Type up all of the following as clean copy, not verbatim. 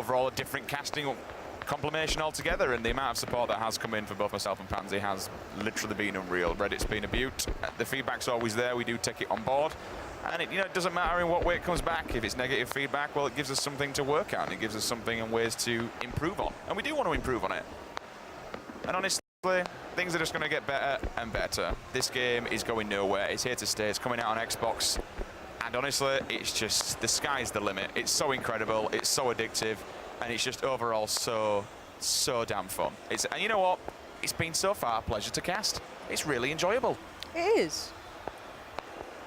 overall a different casting combination altogether, and the amount of support that has come in for both myself and Pansy has literally been unreal. Reddit's been a beaut. The feedback's always there. We do take it on board. And it doesn't matter in what way it comes back. If it's negative feedback, well, it gives us something to work on. It gives us something and ways to improve on. And we do want to improve on it. And honestly, things are just going to get better and better. This game is going nowhere. It's here to stay. It's coming out on Xbox. And honestly, it's just, the sky's the limit. It's so incredible. It's so addictive. And it's just overall so damn fun. And you know what? It's been so far a pleasure to cast. It's really enjoyable. It is.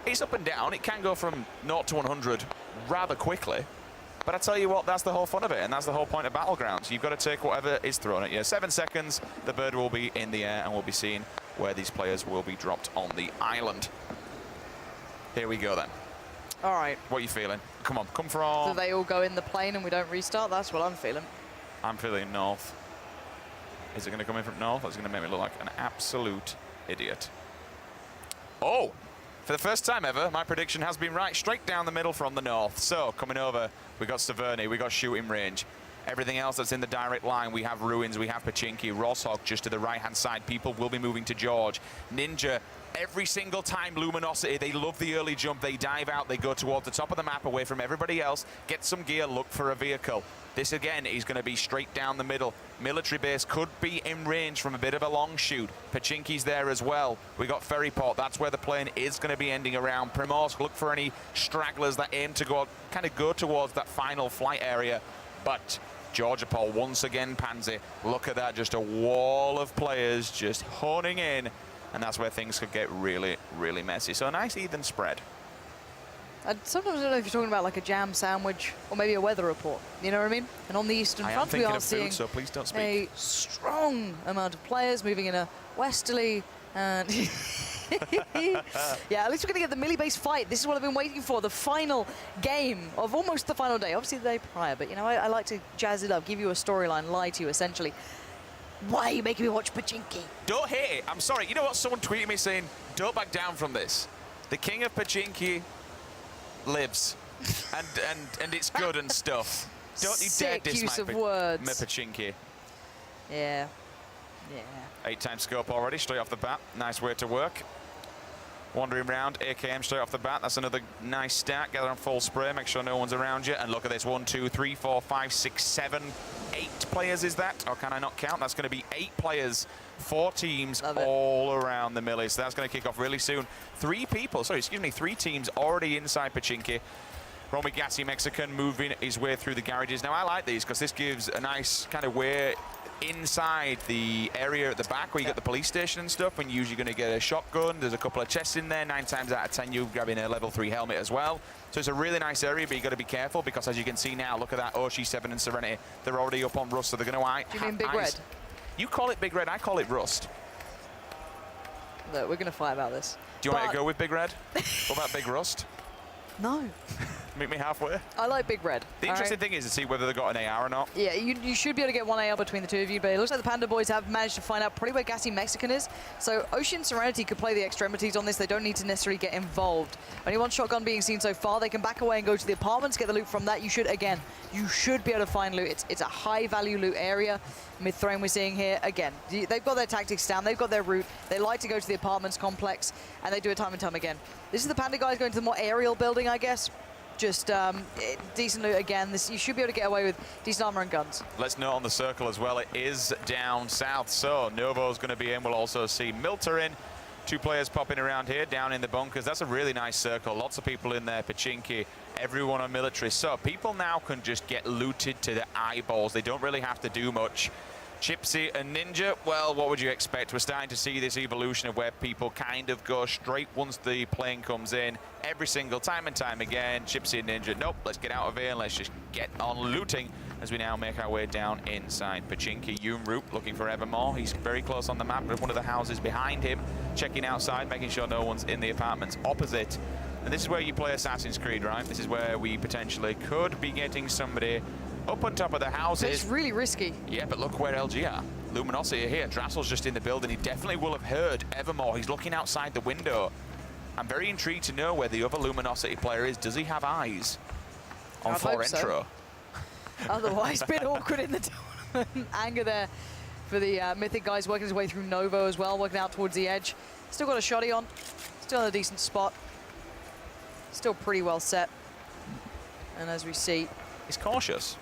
It's up and down. It can go from 0 to 100 rather quickly. But I tell you what, that's the whole fun of it, and that's the whole point of Battlegrounds. You've got to take whatever is thrown at you. 7 seconds, the bird will be in the air, and we'll be seeing where these players will be dropped on the island. Here we go then. All right. What are you feeling? Come on, come from... Do they all go in the plane and we don't restart? That's what I'm feeling. I'm feeling north. Is it going to come in from north? That's going to make me look like an absolute idiot. Oh! For the first time ever, my prediction has been right. Straight down the middle from the north. So, coming over, we got Mazarini, we got shooting range. Everything else that's in the direct line, we have Ruins, we have Spajkk, Rosshog just to the right-hand side. People will be moving to George. Ninja, every single time Luminosity, they love the early jump. They dive out, they go towards the top of the map away from everybody else, get some gear, look for a vehicle. This, again, is going to be straight down the middle. Military base could be in range from a bit of a long shoot. Spajkk's there as well. We got Ferryport. That's where the plane is going to be ending around. Primorsk, look for any stragglers that aim to go towards that final flight area. But Georgiapol, once again, Pansy. Look at that, just a wall of players just honing in. And that's where things could get really, really messy. So a nice even spread. Sometimes I don't know if you're talking about like a jam sandwich or maybe a weather report. You know what I mean? And on the Eastern Front, we are seeing food, so please don't speak. A strong amount of players moving in a westerly and... yeah, at least we're going to get the Millie-based fight. This is what I've been waiting for, the final game of almost the final day. Obviously the day prior, but, you know, I like to jazz it up, give you a storyline, lie to you, essentially. Why are you making me watch Spajkk? Don't hate it. I'm sorry. You know what? Someone tweeted me saying, don't back down from this. The king of Spajkk lives, and it's good and stuff. Don't you dare diss my Spajkk. Yeah. 8 times scope already, straight off the bat. Nice way to work. Wandering around, AKM straight off the bat. That's another nice start. Gather on full spray, make sure no one's around you. And look at this, 1, 2, 3, 4, 5, 6, 7, 8 players is that? Or can I not count? That's going to be 8 players, 4 teams all around the Millie. So that's going to kick off really soon. 3 teams already inside Spajkk. Romy Gassy Mexican moving his way through the garages. Now I like these because this gives a nice kind of way inside the area at the back where you get the police station and stuff, and usually going to get a shotgun. There's a couple of chests in there. 9 times out of 10 you're grabbing a level 3 helmet as well. So it's a really nice area, but you got to be careful because as you can see now, look at that, OG7 and Serenity. They're already up on Rust, so they're going to Do you mean Big Red? You call it Big Red, I call it Rust. Look, we're going to fight about this. Do you want to go with Big Red? What about Big Rust? No. Meet me halfway. I like Big Red. The interesting thing is to see whether they've got an AR or not. Yeah, you should be able to get one AR between the two of you, but it looks like the Panda Boys have managed to find out probably where Gassy Mexican is. So Ocean Serenity could play the extremities on this. They don't need to necessarily get involved. Only one shotgun being seen so far. They can back away and go to the apartments, get the loot from that. You should be able to find loot. It's a high-value loot area. Mid-throne we're seeing here. Again, they've got their tactics down. They've got their route. They like to go to the apartments complex, and they do it time and time again. This is the Panda guys going to the more aerial building, I guess. Just decent loot again. You should be able to get away with decent armor and guns. Let's note on the circle as well, it is down south, so Novo's going to be in. We'll also see Milter in. 2 players popping around here, down in the bunkers. That's a really nice circle. Lots of people in there. Spajkk, everyone on military. So people now can just get looted to the eyeballs. They don't really have to do much. Chipsy and Ninja, well, what would you expect? We're starting to see this evolution of where people kind of go straight once the plane comes in. Every single time and time again, Chipsy and Ninja, nope, let's get out of here and let's just get on looting as we now make our way down inside Spajkk. Yoonroop looking for Evermore. He's very close on the map, but one of the houses behind him, checking outside, making sure no one's in the apartments opposite. And this is where you play Assassin's Creed, right? This is where we potentially could be getting somebody up on top of the houses. It's really risky. Yeah, but look where LG are. Luminosity are here. Drassel's just in the building. He definitely will have heard Evermore. He's looking outside the window. I'm very intrigued to know where the other Luminosity player is. Does he have eyes on 4 intro? Otherwise, a bit awkward in the tournament. Anger there for the Mythic guys, working his way through Novo as well, working out towards the edge. Still got a shoddy on, still in a decent spot. Still pretty well set. And as we see, he's cautious.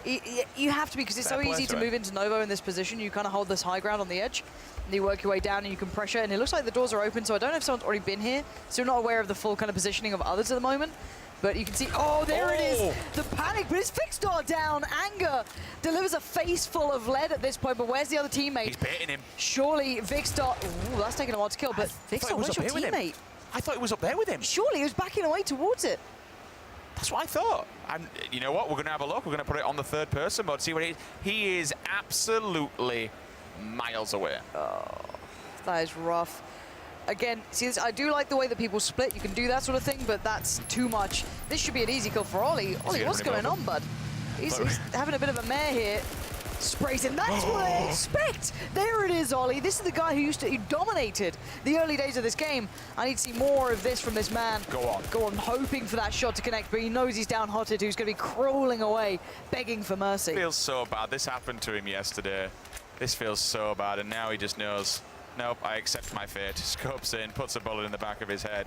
You have to be, because it's so easy to move into Novo in this position. You kind of hold this high ground on the edge, and you work your way down and you can pressure. And it looks like the doors are open, so I don't know if someone's already been here. So you're not aware of the full kind of positioning of others at the moment. But you can see, oh, there it is. The panic, but it's Vixstar down. Anger delivers a face full of lead at this point, but where's the other teammate? He's baiting him. Surely Vixstar, ooh, that's taking a while to kill, but Vixstar, where's your teammate? I thought he was up there with him. Surely he was backing away towards it. That's what I thought. And you know what? We're going to have a look. We're going to put it on the third person mode, see what it is. He is absolutely miles away. Oh, that is rough. Again, see this, I do like the way that people split. You can do that sort of thing, but that's too much. This should be an easy kill for Ollie. Ollie, what's going on, bud? He's having a bit of a mare here. Sprays him. That's what I expect. There it is, Ollie. This is the guy who dominated the early days of this game. I need to see more of this from this man. Go on. Go on, hoping for that shot to connect, but he knows he's down-hotted, who's going to be crawling away, begging for mercy. Feels so bad. This happened to him yesterday. This feels so bad, and now he just knows, nope, I accept my fate. Scopes in, puts a bullet in the back of his head.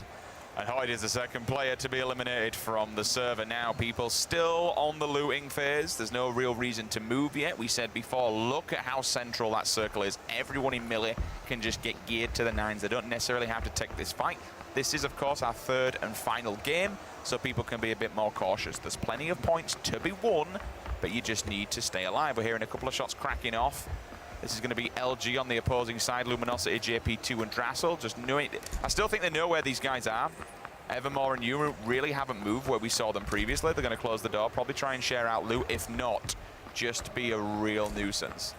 And Hoyd is the second player to be eliminated from the server now. People still on the looting phase. There's no real reason to move yet. We said before, look at how central that circle is. Everyone in melee can just get geared to the nines. They don't necessarily have to take this fight. This is, of course, our third and final game, so people can be a bit more cautious. There's plenty of points to be won, but you just need to stay alive. We're hearing a couple of shots cracking off. This is going to be LG on the opposing side, Luminosity, JP2 and Drassel. Just knowing, I still think they know where these guys are. Evermore and Yuma really haven't moved where we saw them previously. They're going to close the door, probably try and share out loot. If not, just be a real nuisance.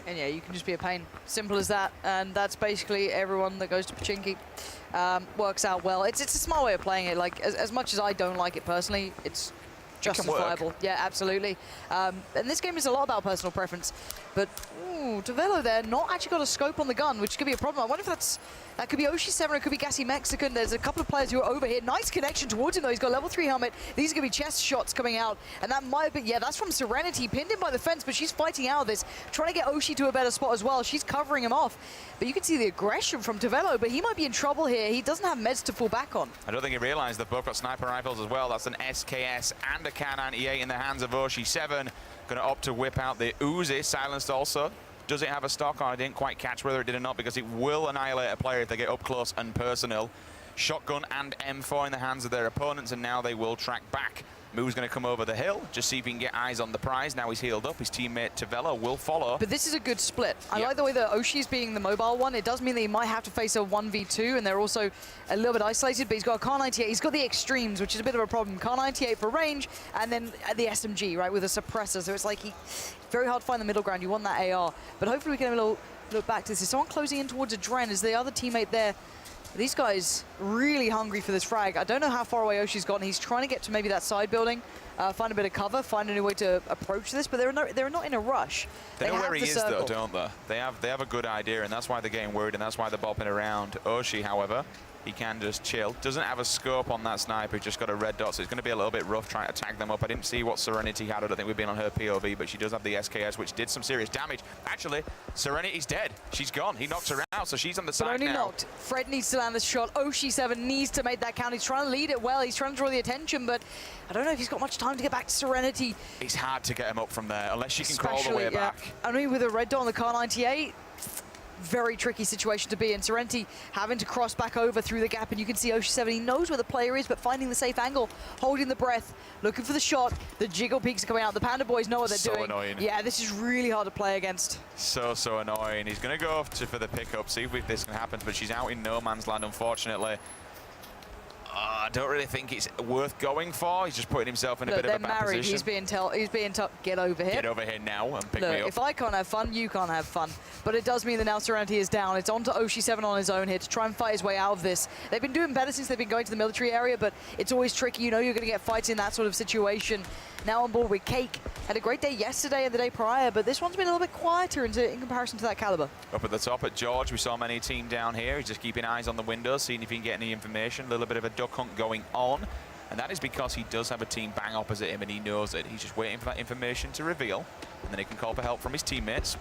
And yeah, you can just be a pain. Simple as that. And that's basically everyone that goes to Spajkk. Works out well. It's a smart way of playing it. Like, as much as I don't like it personally, it's justifiable. Yeah, absolutely. And this game is a lot about personal preference. But, ooh, Tavelo there, not actually got a scope on the gun, which could be a problem. I wonder if that could be Oshi7, it could be Gassy Mexican. There's a couple of players who are over here. Nice connection towards him, though. He's got level 3 helmet. These are going to be chest shots coming out. And that might be, yeah, that's from Serenity. Pinned in by the fence, but she's fighting out of this. Trying to get Oshi to a better spot as well. She's covering him off. But you can see the aggression from Tavelo, but he might be in trouble here. He doesn't have meds to fall back on. I don't think he realized they've both got sniper rifles as well. That's an SKS and a Kar 98 in the hands of Oshi7. Going to opt to whip out the Uzi, silenced also. Does it have a stock? I didn't quite catch whether it did or not, because it will annihilate a player if they get up close and personal. Shotgun and M4 in the hands of their opponents, and now they will track back. Moo's going to come over the hill, just see if he can get eyes on the prize. Now he's healed up. His teammate Tavelo will follow. But this is a good split. I like the way that Oshi's being the mobile one. It does mean that he might have to face a 1v2, and they're also a little bit isolated, but he's got a Kar 98. He's got the extremes, which is a bit of a problem. Kar 98 for range, and then the SMG, right, with a suppressor. So it's like very hard to find the middle ground. You want that AR. But hopefully we can have a little look back to this. Is someone closing in towards a Dren? Is the other teammate there? These guys really hungry for this frag. I don't know how far away Oshi's gotten. He's trying to get to maybe that side building, find a bit of cover, find a new way to approach this, but they're not in a rush. They know where he is, though, don't they? They have a good idea, and that's why they're getting worried, and that's why they're bopping around. Oshi, however, he can just chill. Doesn't have a scope on that sniper, just got a red dot, so it's going to be a little bit rough trying to tag them up. I didn't see what Serenity had. I don't think we've been on her POV, but she does have the SKS, which did some serious damage. Actually, Serenity's dead. She's gone. He knocked her out, so she's on the side now. But only knocked. Fred needs to land this shot. Oshi7 needs to make that count. He's trying to lead it well. He's trying to draw the attention, but I don't know if he's got much time to get back to Serenity. It's hard to get him up from there, unless she can crawl the way back. I mean, with a red dot on the Kar 98, very tricky situation to be in. Serenity having to cross back over through the gap, and you can see Oshi7, he knows where the player is, but finding the safe angle, holding the breath, looking for the shot. The jiggle peaks are coming out. The Panda boys know what they're doing. Annoying. Yeah, this is really hard to play against. So annoying. He's going to go for the pickup, see if this can happen, but she's out in no man's land, unfortunately. I don't really think it's worth going for. He's just putting himself in a bit of a bad position. He's being told, get over here. Get over here now and pick me up. If I can't have fun, you can't have fun. But it does mean that now Serenity is down. It's on to Oshi7 on his own here to try and fight his way out of this. They've been doing better since they've been going to the military area, but it's always tricky. You know you're going to get fights in that sort of situation. Now on board with Cake. Had a great day yesterday and the day prior, but this one's been a little bit quieter in comparison to that caliber. Up at the top at George, we saw many team down here. He's just keeping eyes on the windows, seeing if he can get any information. A little bit of a duck hunt going on. And that is because he does have a team bang opposite him, and he knows it. He's just waiting for that information to reveal, and then he can call for help from his teammates.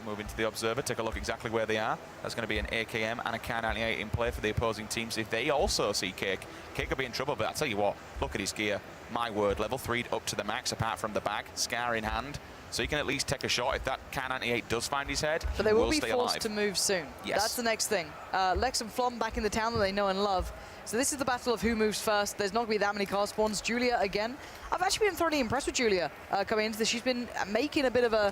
Move into the observer, take a look exactly where they are. That's going to be an AKM and a Kar98 in play for the opposing teams. If they also see Cake, Cake could be in trouble, but I'll tell you what, look at his gear. My word, level 3 up to the max, apart from the bag, Scar in hand. So he can at least take a shot. If that Kar98 does find his head, but they will be stay forced alive. to move soon. Yes. That's the next thing. Lex and Flom back in the town that they know and love. So this is the battle of who moves first. There's not going to be that many car spawns. Julia again. I've actually been thoroughly impressed with Julia coming into this. She's been making a bit of a...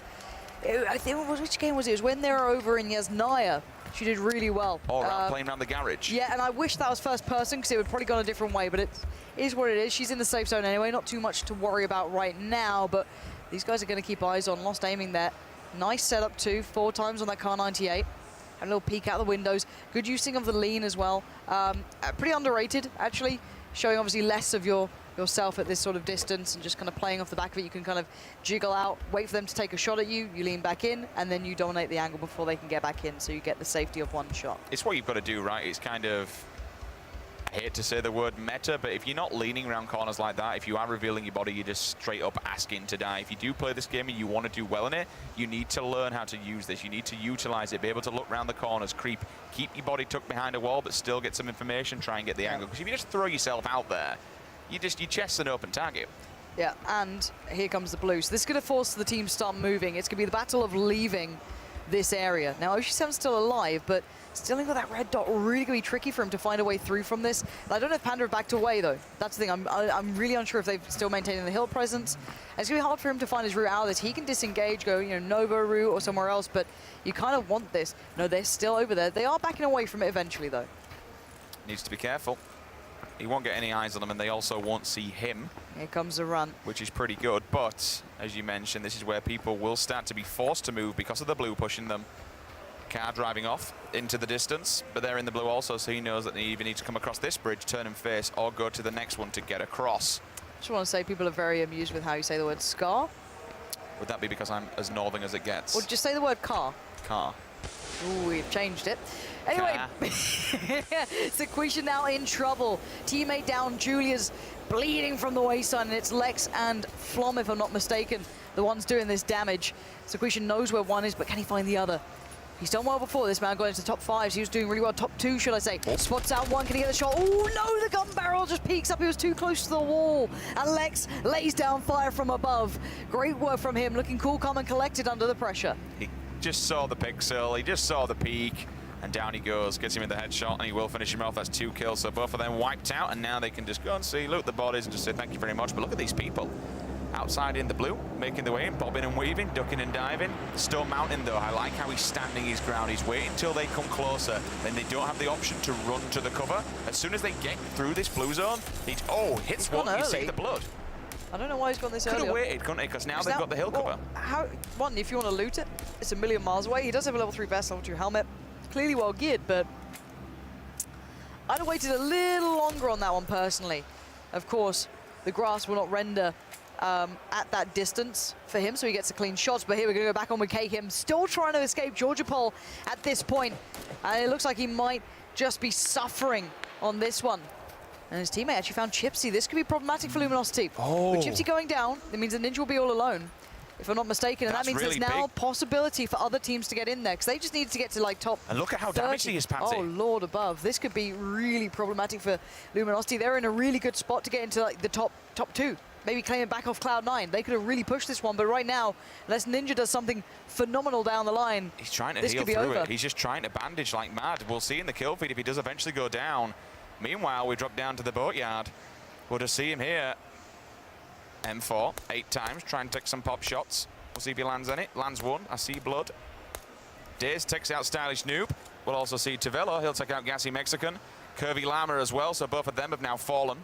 I think, which game was it? It was when they were over in Yasnaya. She did really well. All right, playing around the garage. Yeah, and I wish that was first person because it would probably gone a different way, but it is what it is. She's in the safe zone anyway. Not too much to worry about right now, but these guys are going to keep eyes on. Lost aiming there. Nice setup too. 4 times on that Kar98. Had a little peek out the windows. Good using of the lean as well. Pretty underrated, actually. Showing obviously less of yourself at this sort of distance and just kind of playing off the back of it. You can kind of jiggle out, wait for them to take a shot at you, you lean back in, and then you dominate the angle before they can get back in, so you get the safety of one shot. It's what you've got to do, right? It's kind of, I hate to say the word meta, but if you're not leaning around corners like that, if you are revealing your body, you're just straight up asking to die. If you do play this game and you want to do well in it, you need to learn how to use this. You need to utilize it, be able to look around the corners, creep, keep your body tucked behind a wall, but still get some information, try and get the angle. Because if you just throw yourself out there, your chest's an open target. Yeah, and here comes the blue. So this is going to force the team to start moving. It's going to be the battle of leaving this area. Now, Oshi7's still alive, but still got that red dot. Really going to be tricky for him to find a way through from this. And I don't know if Panda have backed away, though. That's the thing. I'm really unsure if they've still maintained the hill presence. And it's going to be hard for him to find his route out of this. He can disengage, go, Nova route or somewhere else, but you kind of want this. No, they're still over there. They are backing away from it eventually, though. Needs to be careful. He won't get any eyes on them, and they also won't see him. Here comes the run. Which is pretty good, but as you mentioned, this is where people will start to be forced to move because of the blue pushing them. Car driving off into the distance, but they're in the blue also, so he knows that they either need to come across this bridge, turn and face, or go to the next one to get across. Just want to say people are very amused with how you say the word scar. Would that be because I'm as northern as it gets? Or just say the word car. Car. Ooh, we've changed it. Anyway, Sequisha now in trouble. Teammate down, Julia's bleeding from the waistline, and it's Lex and Flom, if I'm not mistaken, the ones doing this damage. Sequisha knows where one is, but can he find the other? He's done well before. This man got into top 5s. He was doing really well. Top 2, should I say. Spots out one. Can he get the shot? Oh, no, the gun barrel just peeks up. He was too close to the wall. And Lex lays down fire from above. Great work from him. Looking cool, calm, and collected under the pressure. He just saw the pixel. He just saw the peak. And down he goes. Gets him in the headshot, and he will finish him off. That's 2 kills. So both of them wiped out. And now they can just go and see, loot the bodies, and just say thank you very much. But look at these people. Outside in the blue, making their way in, bobbing and weaving, ducking and diving. Stone Mountain, though, I like how he's standing his ground. He's waiting until they come closer. Then they don't have the option to run to the cover. As soon as they get through this blue zone, hits one, you see the blood. I don't know why he's gone this early. Could have waited, couldn't he? Because now they've got the hill cover. One, if you want to loot it, it's a million miles away. He does have a level 3 vest, level 2 helmet. Clearly well geared, but I'd have waited a little longer on that one, personally. Of course, the grass will not render at that distance for him, so he gets the clean shots. But here we're going to go back on with K-Kim, still trying to escape Georgia Pole at this point. And it looks like he might just be suffering on this one. And his teammate actually found Chipsy. This could be problematic for Luminosity. Oh. With Chipsy going down, it means the Ninja will be all alone, if I'm not mistaken. And that means really there's now big. Possibility for other teams to get in there, because they just needed to get to like top. And look at how damaged he is, Patsy. Oh, Lord above. This could be really problematic for Luminosity. They're in a really good spot to get into like the top 2. Maybe claim it back off Cloud9. They could have really pushed this one, but right now, unless Ninja does something phenomenal down the line, he's trying to this heal could be through over. it. He's just trying to bandage like mad. We'll see in the kill feed if he does eventually go down. Meanwhile, we drop down to the boatyard. We'll just see him here. M4, 8 times, trying to take some pop shots. We'll see if he lands any. Lands 1. I see blood. Daze takes out Stylish Noob. We'll also see Tavello. He'll take out Gassy Mexican. Curvy Llama as well, so both of them have now fallen.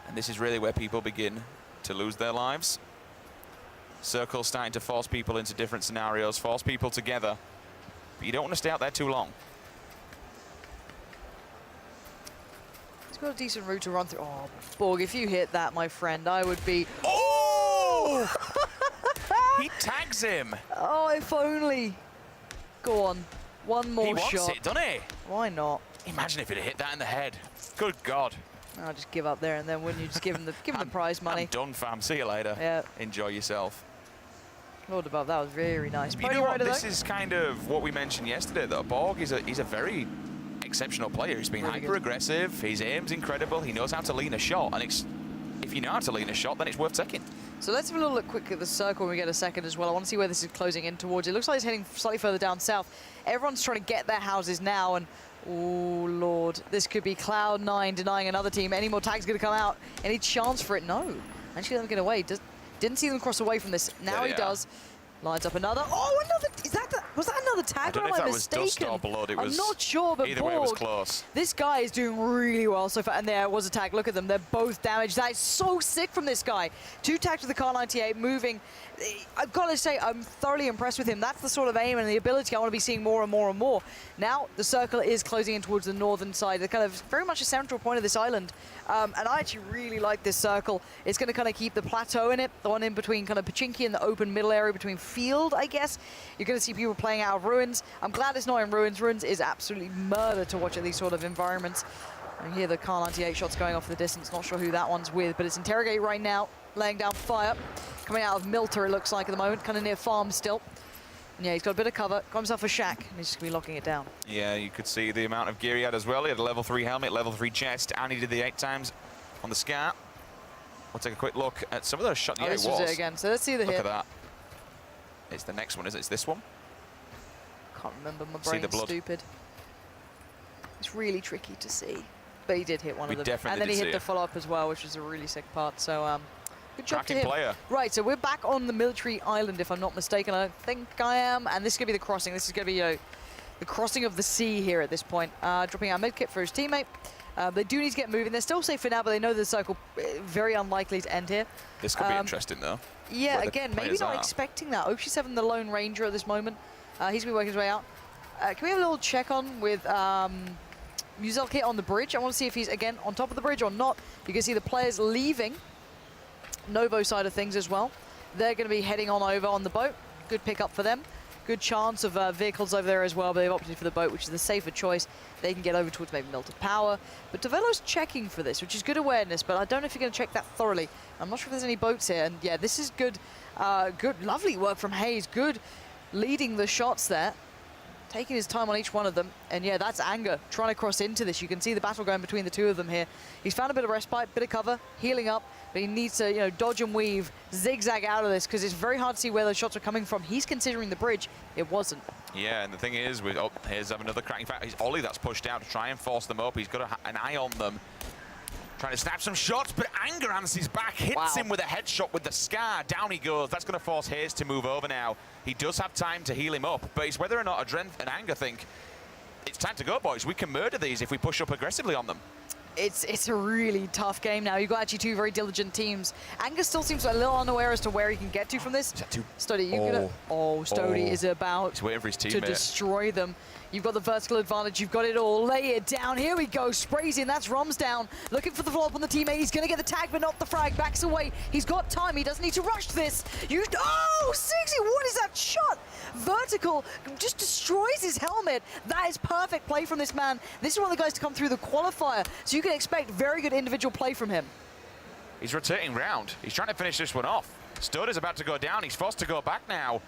And this is really where people begin to lose their lives. Circle starting to force people into different scenarios, force people together. But you don't want to stay out there too long. He's got a decent route to run through. Oh, Borg, if you hit that, my friend, I would be... Oh! He tags him. Oh, if only. Go on. One more shot. He wants it, doesn't he? Why not? Imagine if he'd hit that in the head. Good God. I'll just give up there and then, wouldn't you? Just give him the prize money. I'm done, fam. See you later. Yeah. Enjoy yourself. Lord above, that was very nice. You know what? This is kind of what we mentioned yesterday, though. Borg he's a very exceptional player. He's been hyper aggressive. His aim's incredible. He knows how to lean a shot, and if you know how to lean a shot, then it's worth taking. So let's have a little look quick at the circle when we get a second as well. I want to see where this is closing in towards. It looks like it's heading slightly further down south. Everyone's trying to get their houses now, and oh Lord, this could be Cloud9 denying another team. Any more tags going to come out? Any chance for it? No. Actually, let them get away. Didn't see them cross away from this. Now he does. Lines up another. Oh, another. Was that another tag? I don't know if that was dust or blood. I'm not sure, but either way, it was close. This guy is doing really well so far. And there was a tag. Look at them. They're both damaged. That is so sick from this guy. 2 tags with the Car 98 moving. I've got to say, I'm thoroughly impressed with him. That's the sort of aim and the ability I want to be seeing more and more and more. Now, the circle is closing in towards the northern side. They're kind of very much a central point of this island. And I actually really like this circle. It's going to kind of keep the plateau in it, the one in between kind of Pachinki and the open middle area between field, I guess. You're going to see people playing out of ruins. I'm glad it's not in ruins. Ruins is absolutely murder to watch at these sort of environments. I hear the Car 98 shots going off the distance. Not sure who that one's with, but it's Interrogate right now, laying down fire. Coming out of Milter, it looks like at the moment, kind of near farm still. And yeah, he's got a bit of cover, got himself a shack, and he's just going to be locking it down. Yeah, you could see the amount of gear he had as well. He had a level 3 helmet, level 3 chest, and he did the 8 times on the scar. We'll take a quick look at some of those shots. Oh, this was it again. So let's see the hit. Look at that. It's the next one, is it? It's this one? Can't remember, my brain's stupid. It's really tricky to see. But he did hit one of them. And then he hit the follow-up as well, which was a really sick part. So, good job to him. Player. Right, so we're back on the military island, if I'm not mistaken. I think I am. And this is going to be the crossing. This is going to be the crossing of the sea here at this point. Dropping our med kit for his teammate. They do need to get moving. They're still safe for now, but they know the circle very unlikely to end here. This could be interesting, though. Yeah, again, maybe not expecting that. Oshi7, the Lone Ranger at this moment. He's going to be working his way out. Can we have a little check on with Muzelkit on the bridge? I want to see if he's, again, on top of the bridge or not. You can see the players leaving Novo side of things as well. They're going to be heading on over on the boat. Good pickup for them. Good chance of vehicles over there as well, but they've opted for the boat, which is the safer choice. They can get over towards maybe Melted Power. But Develo's checking for this, which is good awareness, but I don't know if you're going to check that thoroughly. I'm not sure if there's any boats here. And yeah, this is good, lovely work from Hayes. Good leading the shots there. Taking his time on each one of them. And yeah, that's Anger trying to cross into this. You can see the battle going between the two of them here. He's found a bit of respite, bit of cover, healing up, but he needs to, dodge and weave, zigzag out of this, because it's very hard to see where those shots are coming from. He's considering the bridge. It wasn't. Yeah, and the thing is, here's another cracking fact. He's Ollie that's pushed out to try and force them up. He's got an eye on them. Trying to snap some shots, but Anger answers back, hits him with a headshot with the scar. Down he goes. That's going to force Hayes to move over now. He does have time to heal him up, but it's whether or not Adren and Anger think it's time to go, boys. We can murder these if we push up aggressively on them. It's a really tough game now. You've got actually 2 very diligent teams. Anger still seems a little unaware as to where he can get to from this. Stody, Stody is about for his to destroy them. You've got the vertical advantage. You've got it all. Lay it down. Here we go. Sprays in. That's Roms down. Looking for the follow-up on the teammate. He's going to get the tag, but not the frag. Backs away. He's got time. He doesn't need to rush this. Oh, 60. What is that shot? Vertical just destroys his helmet. That is perfect play from this man. This is one of the guys to come through the qualifier, so you can expect very good individual play from him. He's rotating round. He's trying to finish this one off. Stud is about to go down. He's forced to go back now.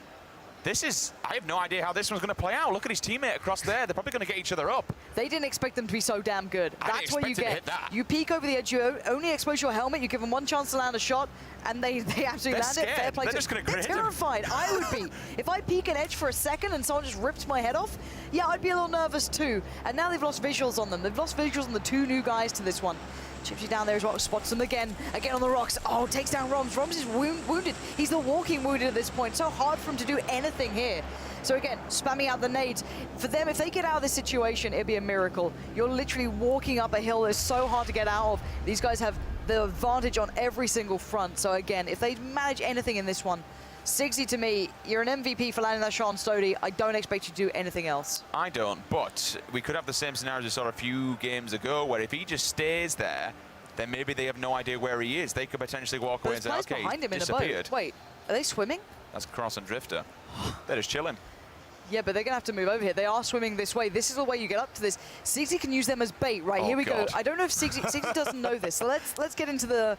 I have no idea how this one's going to play out. Look at his teammate across there. They're probably going to get each other up. They didn't expect them to be so damn good. That's what you get. You peek over the edge, you only expose your helmet, you give them one chance to land a shot, and they absolutely land it. Fair play. They're terrified. I would be. If I peek an edge for a second and someone just rips my head off, yeah, I'd be a little nervous too. And now they've lost visuals on them. They've lost visuals on the 2 new guys to this one. Chips you down there as well, spots them again on the rocks. Oh, takes down Roms. Roms is wounded. He's the walking wounded at this point. So hard for him to do anything here. So again, spamming out the nades. For them, if they get out of this situation, it'd be a miracle. You're literally walking up a hill that's so hard to get out of. These guys have the advantage on every single front. So again, if they manage anything in this one, 60 to me, you're an MVP for landing that shot on Stody. I don't expect you to do anything else. I don't, but we could have the same scenario as we saw a few games ago, where if he just stays there, then maybe they have no idea where he is. They could potentially walk away and say, okay, behind him disappeared. In the boat. Wait, are they swimming? That's Cross and Drifter. They're just chilling. Yeah, but they're going to have to move over here. They are swimming this way. This is the way you get up to this. Sigzy can use them as bait. Right, here we go. I don't know if Sigzy doesn't know this. So let's get into the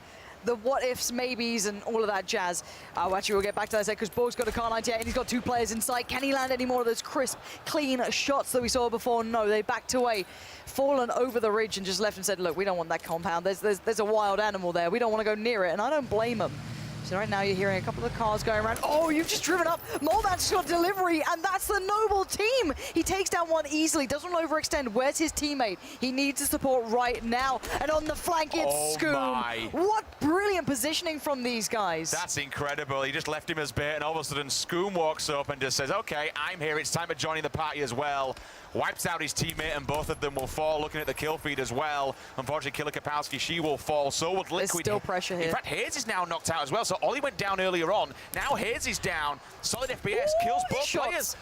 what-ifs, maybes, and all of that jazz. Actually, we'll get back to that because Borg's got a car 98 and he's got 2 players in sight. Can he land any more of those crisp, clean shots that we saw before? No, they backed away, fallen over the ridge and just left and said, look, we don't want that compound. There's a wild animal there. We don't want to go near it, and I don't blame them. So right now you're hearing a couple of cars going around. Oh, you've just driven up. Molman's got delivery, and that's the Noble team. He takes down one easily, doesn't overextend. Where's his teammate? He needs the support right now. And on the flank, it's Scoom. What brilliant positioning from these guys. That's incredible. He just left him as bait, and all of a sudden Scoom walks up and just says, okay, I'm here. It's time to join the party as well. Wipes out his teammate, and both of them will fall. Looking at the kill feed as well. Unfortunately, Killer Kapowski, she will fall. So would Liquid. There's still pressure here. In fact, Hayes is now knocked out as well. So Ollie went down earlier on. Now Hayes is down. Solid FPS kills both players.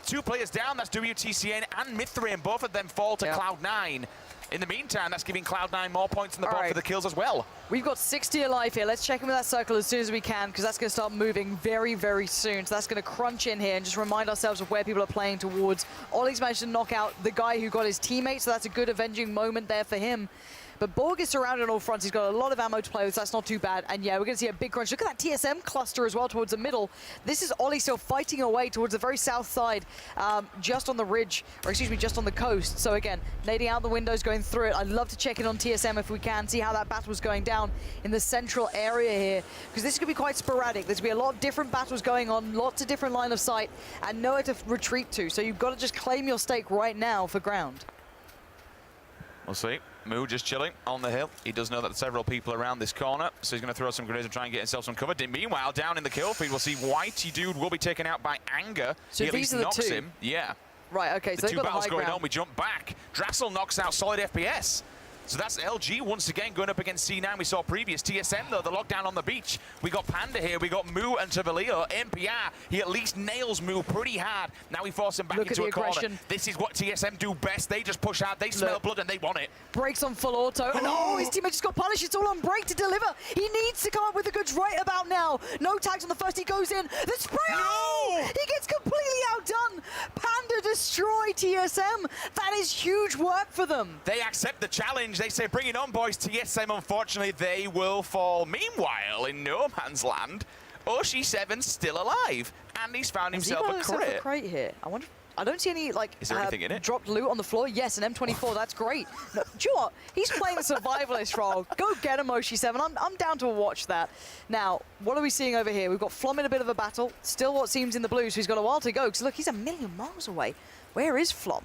2 players down. That's WTCN and Mithrin. Both of them fall to Cloud9. In the meantime, that's giving Cloud9 more points in the box for the kills as well. We've got 60 alive here. Let's check in with that circle as soon as we can, because that's going to start moving very, very soon. So that's going to crunch in here and just remind ourselves of where people are playing towards. Ollie's managed to knock out the guy who got his teammate, so that's a good avenging moment there for him. But Borg is surrounded on all fronts. He's got a lot of ammo to play with, so that's not too bad. And yeah, we're going to see a big crunch. Look at that TSM cluster as well towards the middle. This is Ollie still fighting away towards the very south side, just on the ridge, or excuse me, just on the coast. So again, nading out the windows, going through it. I'd love to check in on TSM if we can, see how that battle's going down in the central area here, because this could be quite sporadic. There's going to be a lot of different battles going on, lots of different line of sight, and nowhere to retreat to. So you've got to just claim your stake right now for ground. We'll see. Moo just chilling on the hill. He does know that there's several people around this corner, so he's going to throw some grenades and try and get himself some cover. Meanwhile, down in the kill feed, we'll see Whitey Dude will be taken out by Anger. So he at least knocks him. Yeah. Right, okay, so the 2 battles going on. We jump back. Drassel knocks out Solid FPS. So that's LG once again going up against C9. We saw previous TSM though, the lockdown on the beach. We got Panda here, we got Moo and Tavalio. MPR, he at least nails Moo pretty hard. Now we force him back into a corner. This is what TSM do best. They just push out, they smell blood and they want it. Breaks on full auto, and oh, his teammate just got punished. It's all on break to deliver. He needs to come up with the goods right about now. No tags on the first, he goes in. The spray, oh! He gets completely outdone. Panda destroy TSM. That is huge work for them. They accept the challenge. They say, bring it on, boys. TSM, unfortunately, they will fall. Meanwhile, in no man's land, Oshi7's still alive, and he's found himself a crate. Here. I don't see any, like, is there anything in it? Dropped loot on the floor. Yes, an M24. That's great. No, do you know what? He's playing the survivalist role. Go get him, Oshi7. I'm down to watch that. Now, what are we seeing over here? We've got Flom in a bit of a battle. Still what seems in the blue, so he's got a while to go. Because, look, he's a million miles away. Where is Flom?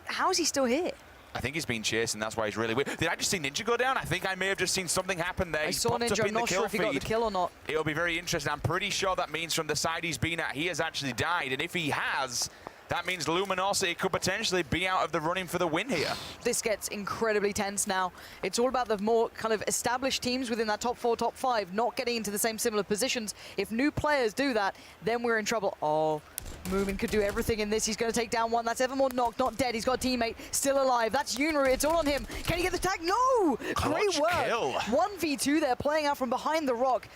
How is he still here? I think he's been chasing, that's why he's really weird. Did I just see Ninja go down? I think I may have just seen something happen there. I saw Ninja, I'm not sure if he got the kill or not. It'll be very interesting. I'm pretty sure that means from the side he's been at, he has actually died. And if he has, that means Luminosity could potentially be out of the running for the win here. This gets incredibly tense now. It's all about the more kind of established teams within that top 4, top 5, not getting into the same similar positions. If new players do that, then we're in trouble. Oh, Moomin could do everything in this. He's going to take down one. That's Evermore knocked, not dead. He's got a teammate still alive. That's Yunru. It's all on him. Can he get the tag? No! Great work. Kill. 1v2 there, playing out from behind the rock.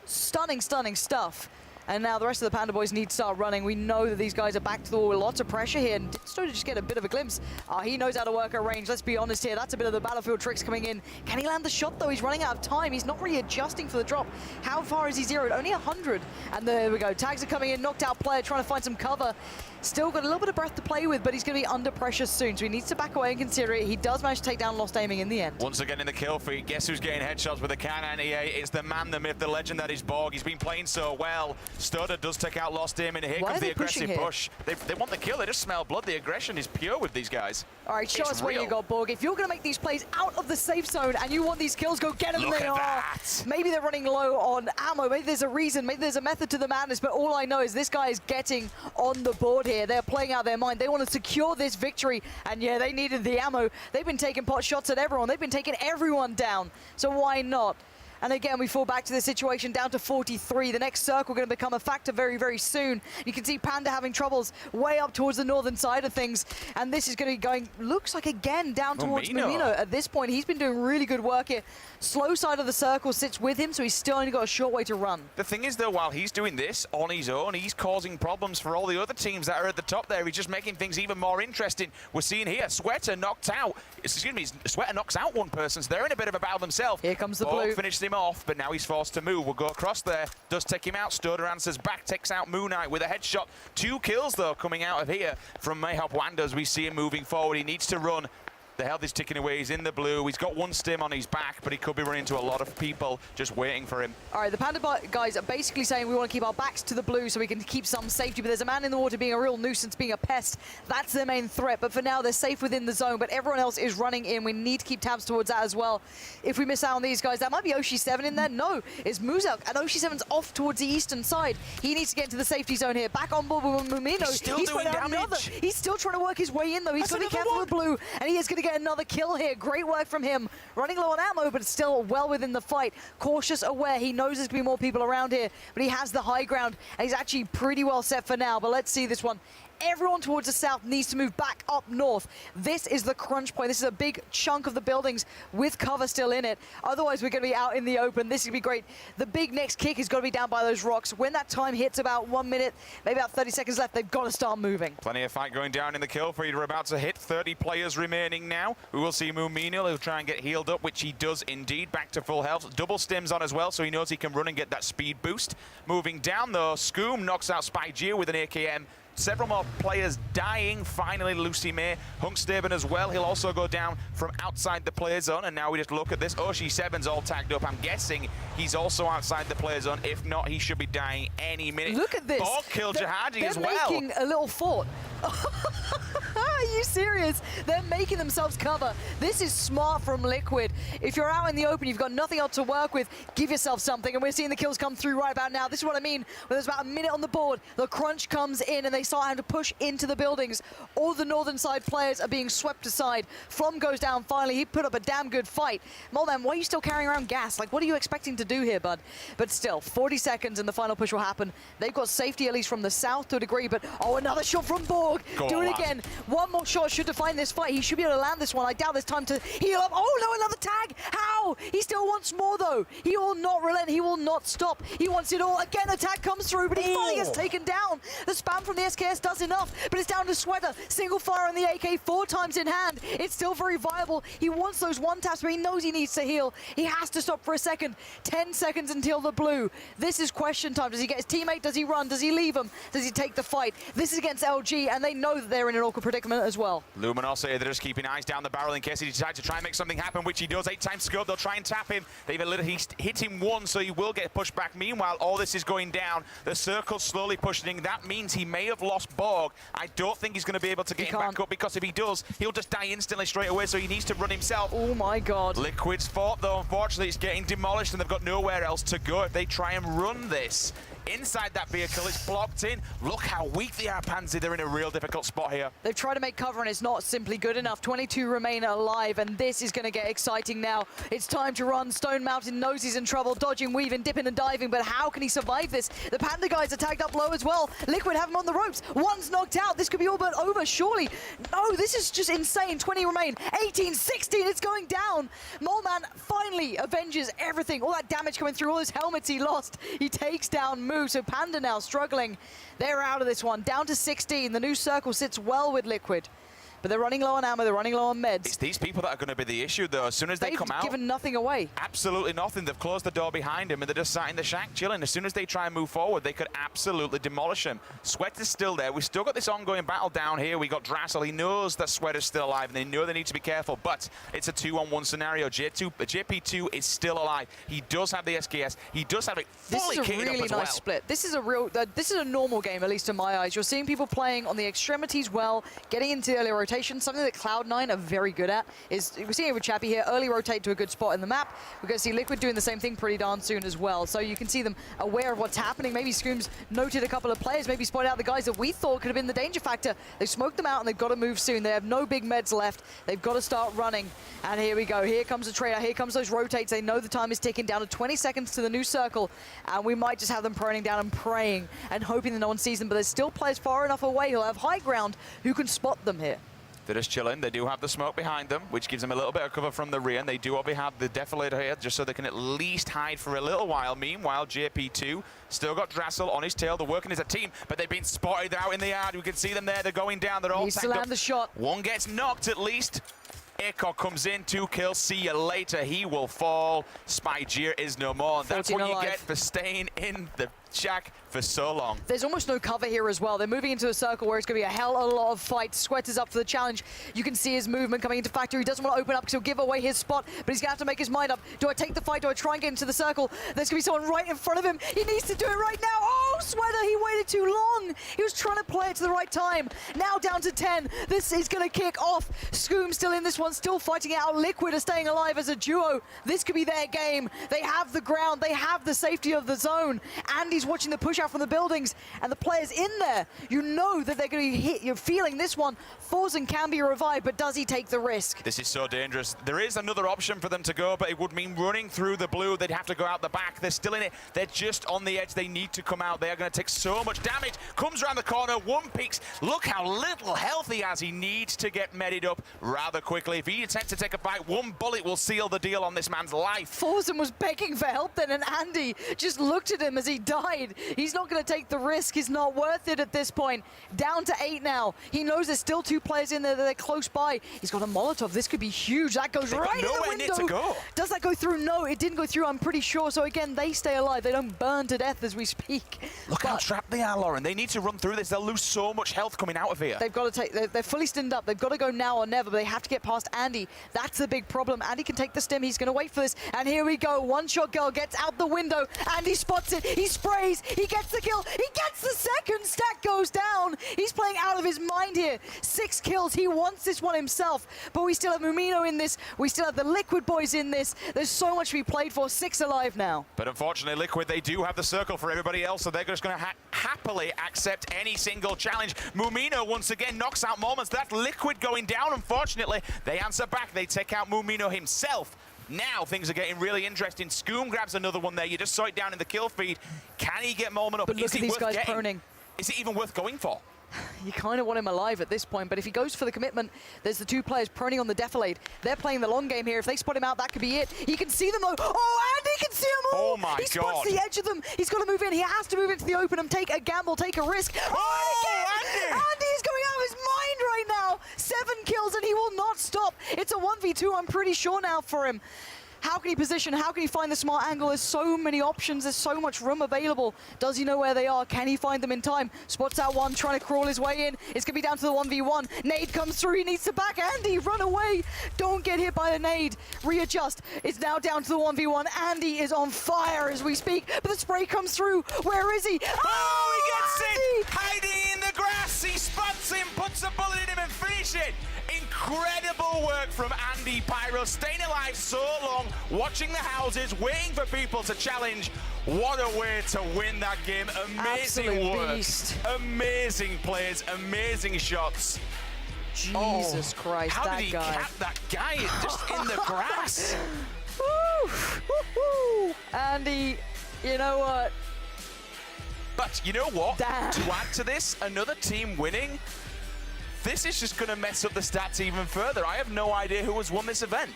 Stunning, stunning stuff. And now the rest of the Panda boys need to start running. We know that these guys are back to the wall with lots of pressure here. And Stoner just get a bit of a glimpse. He knows how to work at range. Let's be honest here. That's a bit of the battlefield tricks coming in. Can he land the shot, though? He's running out of time. He's not really adjusting for the drop. How far is he zeroed? Only 100. And there we go. Tags are coming in. Knocked out player trying to find some cover. Still got a little bit of breath to play with, but he's going to be under pressure soon, so he needs to back away and consider it. He does manage to take down Lost Aiming in the end. Once again in the kill feed, guess who's getting headshots with a Can 98? It's the man, the myth, the legend that is Borg. He's been playing so well. Stoder does take out Lost Aiming. Here comes the aggressive push. They want the kill. They just smell blood. The aggression is pure with these guys. All right, show us where you got, Borg. If you're going to make these plays out of the safe zone and you want these kills, go get them. Look at that. Maybe they're running low on ammo. Maybe there's a reason. Maybe there's a method to the madness, but all I know is this guy is getting on the board here. They're playing out their mind. They want to secure this victory, and yeah, they needed the ammo. They've been taking pot shots at everyone. They've been taking everyone down, so why not? And again, we fall back to the situation down to 43. The next circle going to become a factor very, very soon. You can see Panda having troubles way up towards the northern side of things. And this is going to be going, looks like again, down towards Mumino. At this point, he's been doing really good work here. Slow side of the circle sits with him, so he's still only got a short way to run. The thing is, though, while he's doing this on his own, he's causing problems for all the other teams that are at the top there. He's just making things even more interesting. We're seeing here, Sweater knocked out, excuse me, Sweater knocks out one person, so they're in a bit of a battle themselves. Here comes the blue. Finished him off, but now he's forced to move. We'll go across there, does take him out. Stoder answers back, takes out Moon Knight with a headshot. 2 kills, though, coming out of here from Mayhop Wanda as we see him moving forward. He needs to run. The health is ticking away. He's in the blue. He's got 1 stim on his back, but he could be running into a lot of people just waiting for him. All right, the Panda guys are basically saying we want to keep our backs to the blue so we can keep some safety, but there's a man in the water being a real nuisance, being a pest. That's their main threat, but for now, they're safe within the zone, but everyone else is running in. We need to keep tabs towards that as well. If we miss out on these guys, that might be Oshi7 in there. No, it's Muzak, and Oshi7's off towards the eastern side. He needs to get into the safety zone here. Back on board with Mumino. He's still doing damage. He's still trying to work his way in, though. He's got to be careful with blue, and he is going to get another kill here. Great work from him. Running low on ammo, but still well within the fight. Cautious, aware. He knows there's going to be more people around here, but he has the high ground, and he's actually pretty well set for now. But let's see this one. Everyone towards the south needs to move back up north. This is the crunch point. This is a big chunk of the buildings with cover still in it. Otherwise, we're going to be out in the open. This is going to be great. The big next kick is going to be down by those rocks. When that time hits about 1 minute, maybe about 30 seconds left, they've got to start moving. Plenty of fight going down in the kill feed. We're about to hit 30 players remaining now. We will see Mumino. He'll try and get healed up, which he does indeed. Back to full health. Double stims on as well, so he knows he can run and get that speed boost. Moving down, though, Scoom knocks out Spajkk with an AKM. Several more players dying. Finally, Lucy May. Hunkstaben as well. He'll also go down from outside the player zone. And now we just look at this. Oshi7's all tagged up. I'm guessing he's also outside the player zone. If not, he should be dying any minute. Look at this. Borg killed Jihadi as well. They're making a little fort. Are you serious? They're making themselves cover. This is smart from Liquid. If you're out in the open, you've got nothing else to work with, give yourself something. And we're seeing the kills come through right about now. This is what I mean. When there's about a minute on the board, the crunch comes in and they start having to push into the buildings. All the northern side players are being swept aside. From goes down finally. He put up a damn good fight. Molman, why are you still carrying around gas? Like, what are you expecting to do here, bud? But still, 40 seconds and the final push will happen. They've got safety at least from the south to a degree, but oh, another shot from Borg. Do it again. One more shot should define this fight. He should be able to land this one. I doubt there's time to heal up. Oh no, another tag. How? He still wants more though. He will not relent. He will not stop. He wants it all. Again, a tag comes through, but he finally gets taken down. The spam from the SKS does enough, but it's down to Sweater. Single fire on the AK 4 times in hand. It's still very viable. He wants those one taps, but he knows he needs to heal. He has to stop for a second. 10 seconds until the blue. This is question time. Does he get his teammate? Does he run? Does he leave him? Does he take the fight? This is against LG, and they know that they're in an awkward predicament as well. Luminar say they're just keeping eyes down the barrel in case he decides to try and make something happen, which he does. 8 times scope. They'll try and tap him. He's hit him once, so he will get pushed back. Meanwhile, all this is going down. The circle's slowly pushing. That means he may have lost Borg. I don't think he's going to be able to get him back up, because if he does, he'll just die instantly straight away, so he needs to run himself. Oh my god. Liquid's fought, though. Unfortunately, it's getting demolished, and they've got nowhere else to go if they try and run this. Inside that vehicle, it's blocked in. Look how weak they are, Pansy. They're in a real difficult spot here. They've tried to make cover, and it's not simply good enough. 22 remain alive, and this is going to get exciting now. It's time to run. Stone Mountain knows he's in trouble, dodging, weaving, dipping and diving, but how can he survive this? The Panda guys are tagged up low as well. Liquid have him on the ropes. One's knocked out. This could be all but over, surely. No, this is just insane. 20 remain. 18, 16, it's going down. Moleman finally avenges everything. All that damage coming through, all those helmets he lost. He takes down Moo. So Panda now struggling. They're out of this one. Down to 16. The new circle sits well with Liquid. But they're running low on ammo, they're running low on meds. It's these people that are going to be the issue, though. As soon as they come out... They've given nothing away. Absolutely nothing. They've closed the door behind him, and they're just sat in the shack chilling. As soon as they try and move forward, they could absolutely demolish him. Sweat is still there. We've still got this ongoing battle down here. We got Drassel. He knows that Sweat is still alive, and they know they need to be careful, but it's a 2-on-1 scenario. JP2 is still alive. He does have the SKS. He does have it fully kitted up as well. This is a really nice split. This is a real... this is a normal game, at least in my eyes. You're seeing people playing on the extremities well, getting into the early rotation. rotation. Something that Cloud9 are very good at is, we're seeing it with Chappie here, early rotate to a good spot in the map. We're going to see Liquid doing the same thing pretty darn soon as well. So you can see them aware of what's happening. Maybe Scooms noted a couple of players, maybe spotted out the guys that we thought could have been the danger factor. They smoked them out and they've got to move soon. They have no big meds left. They've got to start running. And here we go. Here comes the trader. Here comes those rotates. They know the time is ticking down to 20 seconds to the new circle. And we might just have them proning down and praying and hoping that no one sees them. But there's still players far enough away who'll have high ground who can spot them here. They're just chilling. They do have the smoke behind them, which gives them a little bit of cover from the rear. And they do obviously have the defibrillator here, just so they can at least hide for a little while. Meanwhile, JP2 still got Drassel on his tail. They're working as a team, but they've been spotted out in the yard. We can see them there. They're going down. They're all Needs to land the shot. One gets knocked at least. Eko comes in, 2 kills, see you later. He will fall. Spajkk is no more. That's what you get for staying in the shack for so long. There's almost no cover here as well. They're moving into a circle where it's going to be a hell of a lot of fights. Sweat is up for the challenge. You can see his movement coming into Factory. He doesn't want to open up because he'll give away his spot, but he's going to have to make his mind up. Do I take the fight? Do I try and get into the circle? There's going to be someone right in front of him. He needs to do it right now. Oh, Sweater, he waited too long. He was trying to play it to the right time. Now down to 10. This is going to kick off. Scoom still in this one, still fighting it out. Liquid are staying alive as a duo. This could be their game. They have the ground. They have the safety of the zone. Andy's watching the push out from the buildings, and the players in there, you know that they're going to hit. You're feeling this one. Forzen can be revived, but does he take the risk? This is so dangerous. There is another option for them to go, but it would mean running through the blue. They'd have to go out the back. They're still in it. They're just on the edge. They need to come out. They are going to take so much damage. Comes around the corner. One peeks. Look how little health he has. He needs to get medded up rather quickly. If he attempts to take a bite, one bullet will seal the deal on this man's life. Forzen was begging for help then, and Andy just looked at him as he died. He's not going to take the risk. He's not worth it at this point. Down to 8 now. He knows there's still 2 players in there that are close by. He's got a Molotov. This could be huge. That goes right in the window. To go. Does that go through? No, it didn't go through, I'm pretty sure. So again, they stay alive. They don't burn to death as we speak. Look how trapped they are, Lauren. They need to run through this. They'll lose so much health coming out of here. They've got to take, they're fully stinned up. They've got to go now or never, but they have to get past Andy. That's the big problem. Andy can take the stim. He's going to wait for this. And here we go. One shot girl gets out the window. Andy spots it. He sprays. He gets the kill. He gets the second. Stack goes down. He's playing out of his mind here. 6 kills. He wants this one himself. But we still have Mumino in this. We still have the Liquid boys in this. There's so much to be played for. 6 alive now. But unfortunately, Liquid, they do have the circle for everybody else, so they're just going to happily accept any single challenge. Mumino once again knocks out Moments. That's Liquid going down. Unfortunately, they answer back. They take out Mumino himself. Now things are getting really interesting. Scoom grabs another one there. You just saw it down in the kill feed. Can he get Moment up? But look at these guys proning. Is it even worth going for? You kind of want him alive at this point, but if he goes for the commitment, there's the 2 players proning on the defilade. They're playing the long game here. If they spot him out, that could be it. He can see them though. Oh, Andy can see them all. Oh my God. He spots the edge of them. He's got to move in. He has to move into the open and take a gamble, take a risk. Oh, Andy is going out of his mind right now. 7 kills and he will not stop. It's a 1v2, I'm pretty sure now for him. How can he position? How can he find the smart angle? There's so many options. There's so much room available. Does he know where they are? Can he find them in time? Spots out one, trying to crawl his way in. It's going to be down to the 1v1. Nade comes through. He needs to back Andy. Run away. Don't get hit by the nade. Readjust. It's now down to the 1v1. Andy is on fire as we speak, but the spray comes through. Where is he? Oh, he gets it! Hiding in the grass. He spots him, puts a bullet in him and finishes it. Incredible work from andypyro, staying alive so long, watching the houses, waiting for people to challenge. What a way to win that game. Amazing Absolute work. beast. Amazing plays, amazing shots. Jesus Christ, how that did he guy. cap that guy just in the grass? Woo, woo, woo. Andy, you know what? But you know what? Damn. To add to this, another team winning, this is just going to mess up the stats even further. I have no idea who has won this event.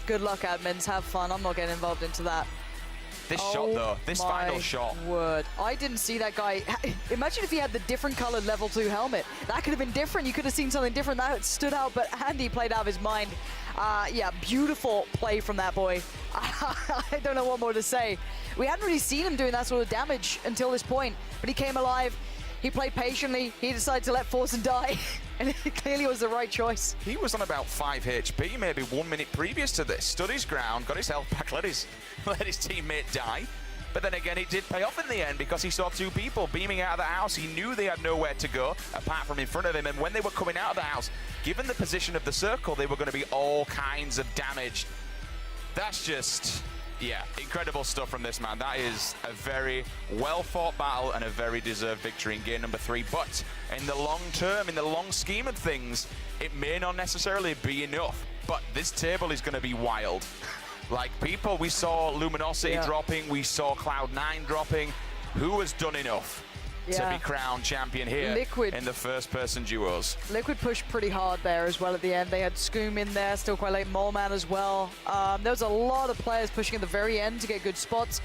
Good luck, admins. Have fun. I'm not getting involved into that. This shot, though. This final shot. Word. I didn't see that guy. Imagine if he had the different colored level 2 helmet. That could have been different. You could have seen something different. That stood out, but Andy played out of his mind. Yeah, beautiful play from that boy. I don't know what more to say. We hadn't really seen him doing that sort of damage until this point, but he came alive. He played patiently. He decided to let Forzen die, and it clearly was the right choice. He was on about 5 HP, maybe 1 minute previous to this. Stood his ground, got his health back, let his teammate die. But then again, it did pay off in the end because he saw two people beaming out of the house. He knew they had nowhere to go apart from in front of him. And when they were coming out of the house, given the position of the circle, they were going to be all kinds of damaged. That's just, yeah, incredible stuff from this man. That is a very well-fought battle and a very deserved victory in game number 3. But in the long term, in the long scheme of things, it may not necessarily be enough. But this table is going to be wild. Like people, we saw Luminosity dropping, we saw Cloud9 dropping. Who has done enough to be crowned champion here in the first-person duos? Liquid pushed pretty hard there as well at the end. They had Scoom in there, still quite late, Moleman as well. There was a lot of players pushing at the very end to get good spots.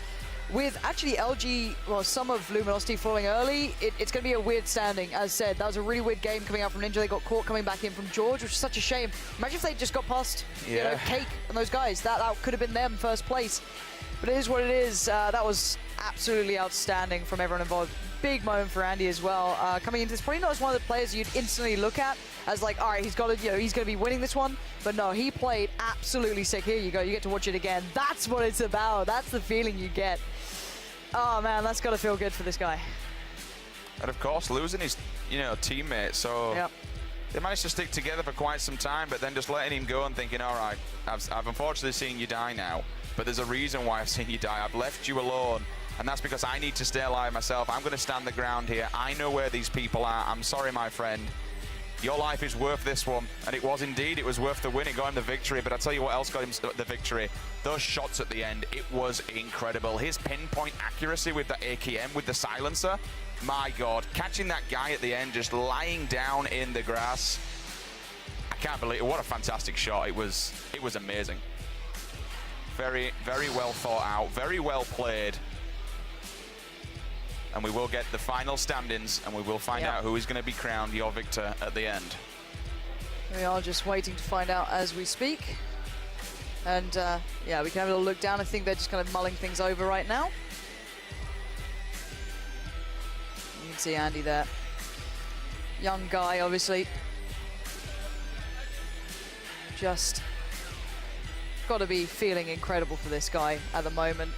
With actually LG, well, some of Luminosity falling early, it's going to be a weird standing. As said, that was a really weird game coming out from Ninja. They got caught coming back in from George, which is such a shame. Imagine if they just got past, you know, Cake and those guys. That could have been them first place. But it is what it is. That was absolutely outstanding from everyone involved. Big moment for Andy as well. Coming into this, probably not as one of the players you'd instantly look at as like, all right, he's got to, you know, he's going to be winning this one. But no, he played absolutely sick. Here you go. You get to watch it again. That's what it's about. That's the feeling you get. Oh man, that's got to feel good for this guy. And of course, losing his, you know, teammate. So they managed to stick together for quite some time, but then just letting him go and thinking, all right, I've unfortunately seen you die now, but there's a reason why I've seen you die. I've left you alone, and that's because I need to stay alive myself. I'm going to stand the ground here. I know where these people are. I'm sorry, my friend. Your life is worth this one. And it was indeed. It was worth the win. It got him the victory. But I'll tell you what else got him the victory. Those shots at the end, it was incredible. His pinpoint accuracy with the AKM, with the silencer. My God. Catching that guy at the end, just lying down in the grass. I can't believe it. What a fantastic shot. It was amazing. Very, very well thought out. Very well played. And we will get the final standings, and we will find out who is going to be crowned your victor at the end. We are just waiting to find out as we speak. And yeah, we can have a little look down. I think they're just kind of mulling things over right now. You can see Andy there. Young guy, obviously. Just got to be feeling incredible for this guy at the moment.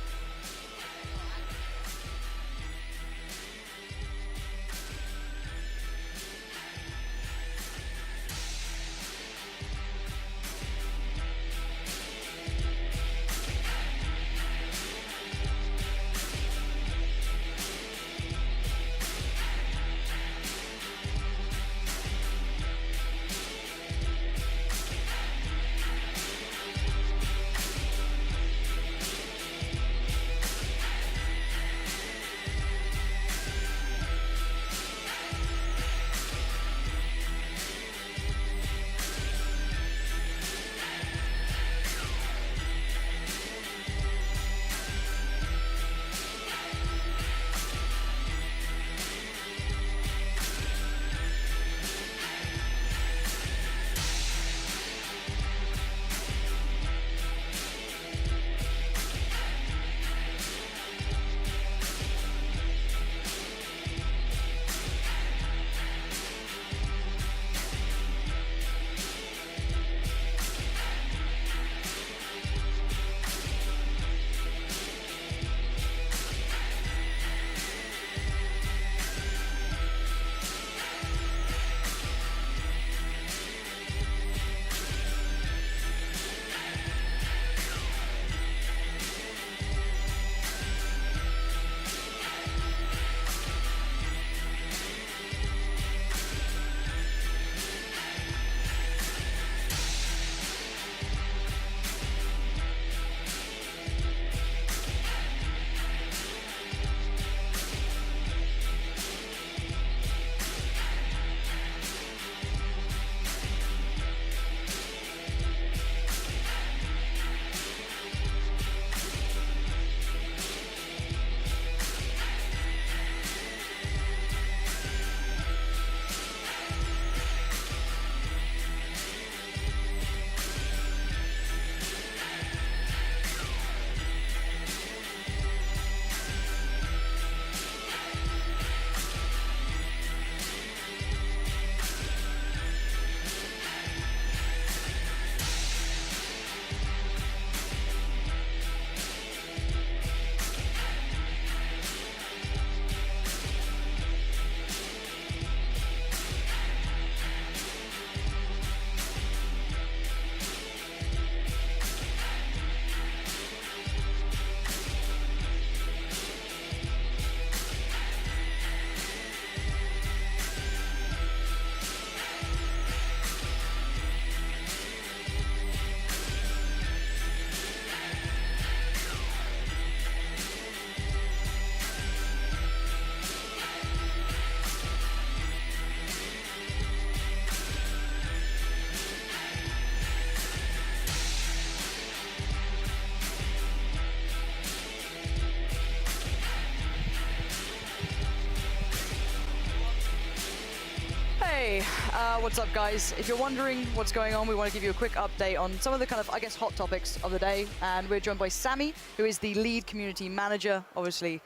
Okay, what's up guys? If you're wondering what's going on, we want to give you a quick update on some of the kind of, I guess, hot topics of the day. And we're joined by Sammy, who is the lead community manager, obviously,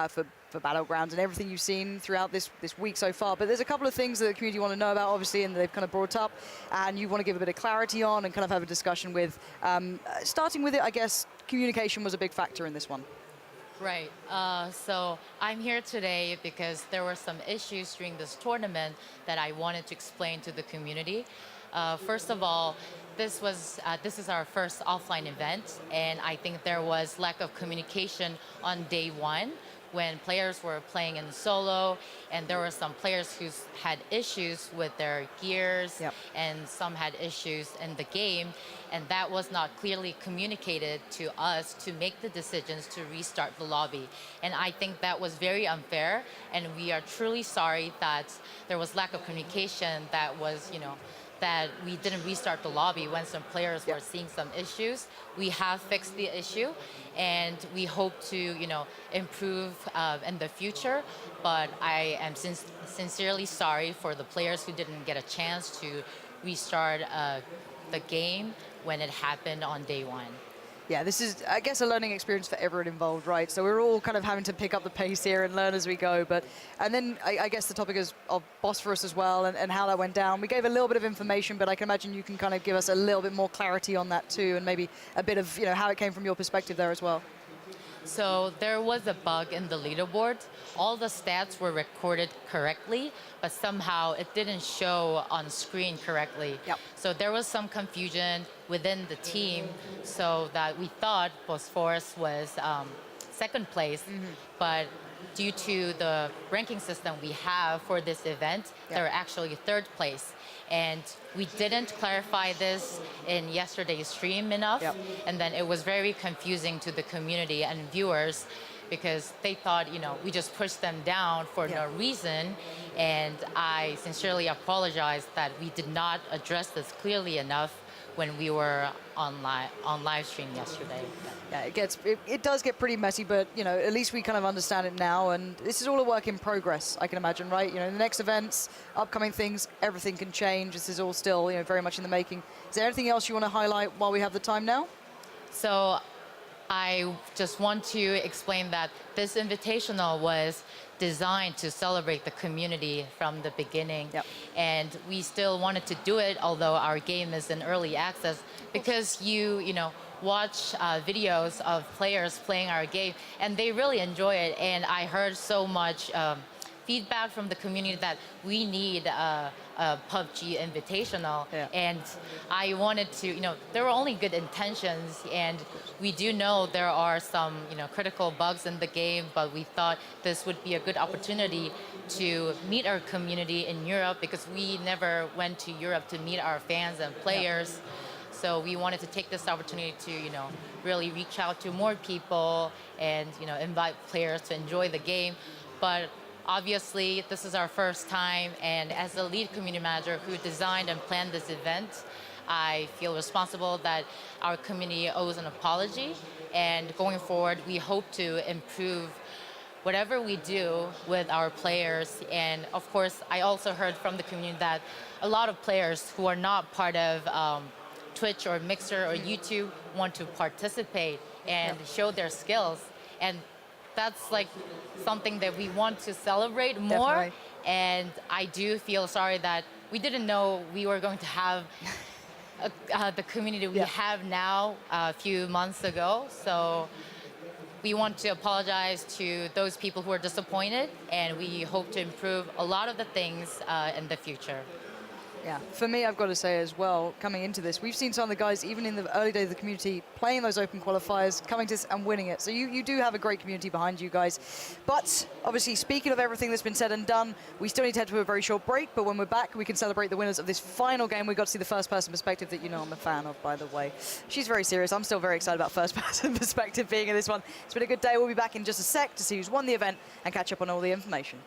for Battlegrounds and everything you've seen throughout this week so far. But there's a couple of things that the community want to know about, obviously, and they've kind of brought up, and you want to give a bit of clarity on and kind of have a discussion with. Starting with it, I guess, communication was a big factor in this one. Right. So I'm here today because there were some issues during this tournament that I wanted to explain to the community. First of all, this is our first offline event, and I think there was lack of communication on day one when players were playing in solo, and there were some players who had issues with their gears, and some had issues in the game, and that was not clearly communicated to us to make the decisions to restart the lobby. And I think that was very unfair, and we are truly sorry that there was lack of communication that was, that we didn't restart the lobby when some players were seeing some issues. We have fixed the issue, and we hope to, improve in the future. But I am sincerely sorry for the players who didn't get a chance to restart the game when it happened on day one. Yeah, this is, I guess, a learning experience for everyone involved, right? So we're all kind of having to pick up the pace here and learn as we go. And then I guess the topic is of Bosphorus as well, and how that went down. We gave a little bit of information, but I can imagine you can kind of give us a little bit more clarity on that too, and maybe a bit of how it came from your perspective there as well. So there was a bug in the leaderboard. All the stats were recorded correctly, but somehow it didn't show on screen correctly. So there was some confusion within the team, so that we thought Bosphorus was second place, but due to the ranking system we have for this event, they're actually third place. And we didn't clarify this in yesterday's stream enough, and then it was very confusing to the community and viewers because they thought, we just pushed them down for no reason. And I sincerely apologize that we did not address this clearly enough when we were on live stream yesterday. Yeah, it does get pretty messy, but at least we kind of understand it now, and this is all a work in progress, I can imagine, right? The next events, upcoming things, everything can change. This is all still very much in the making. Is there anything else you want to highlight while we have the time now? So I just want to explain that this invitational was designed to celebrate the community from the beginning. And we still wanted to do it, although our game is in early access, because you watch videos of players playing our game, and they really enjoy it. And I heard so much feedback from the community that we need a PUBG Invitational, and I wanted to, there were only good intentions, and we do know there are some, critical bugs in the game, but we thought this would be a good opportunity to meet our community in Europe, because we never went to Europe to meet our fans and players. So we wanted to take this opportunity to, really reach out to more people and, invite players to enjoy the game. But obviously, this is our first time, and as the lead community manager who designed and planned this event, I feel responsible that our community owes an apology, and going forward, we hope to improve whatever we do with our players. And of course, I also heard from the community that a lot of players who are not part of Twitch or Mixer or YouTube want to participate and show their skills. And that's like something that we want to celebrate more. And I do feel sorry that we didn't know we were going to have the community we have now a few months ago. So we want to apologize to those people who are disappointed, and we hope to improve a lot of the things in the future. Yeah, for me, I've got to say as well, coming into this, we've seen some of the guys, even in the early days of the community, playing those open qualifiers, coming to this and winning it. So you do have a great community behind you guys. But obviously, speaking of everything that's been said and done, we still need to head to a very short break. But when we're back, we can celebrate the winners of this final game. We got to see the first-person perspective that I'm a fan of, by the way. She's very serious. I'm still very excited about first-person perspective being in this one. It's been a good day. We'll be back in just a sec to see who's won the event and catch up on all the information.